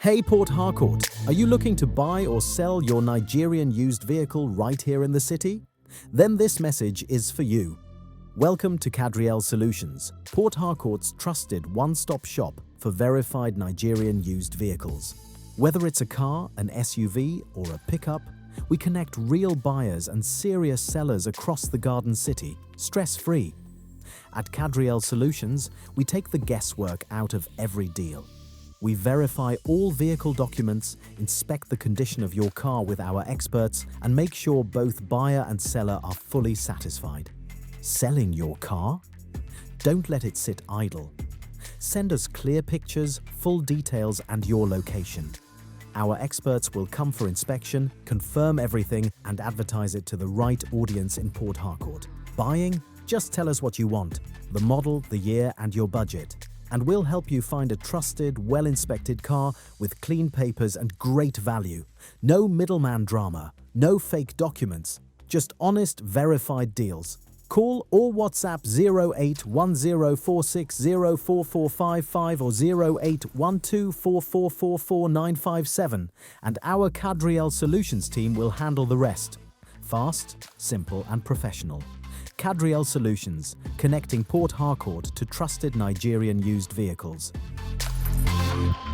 Hey Port Harcourt, are you looking to buy or sell your Nigerian used vehicle right here in the city? Then this message is for you. Welcome to Cadriel Solutions, Port Harcourt's trusted one-stop shop for verified Nigerian used vehicles. Whether it's a car, an SUV, or a pickup, we connect real buyers and serious sellers across the Garden City, stress-free. At Cadriel Solutions, we take the guesswork out of every deal. We verify all vehicle documents, inspect the condition of your car with our experts, and make sure both buyer and seller are fully satisfied. Selling your car? Don't let it sit idle. Send us clear pictures, full details, and your location. Our experts will come for inspection, confirm everything, and advertise it to the right audience in Port Harcourt. Buying? Just tell us what you want, the model, the year, and your budget. And we'll help you find a trusted, well-inspected car with clean papers and great value. No middleman drama, no fake documents, just honest, verified deals. Call or WhatsApp 081046044555 or 0812444957 and our Cadriel Solutions team will handle the rest. Fast, simple and professional. Cadriel Solutions, connecting Port Harcourt to trusted Nigerian used vehicles.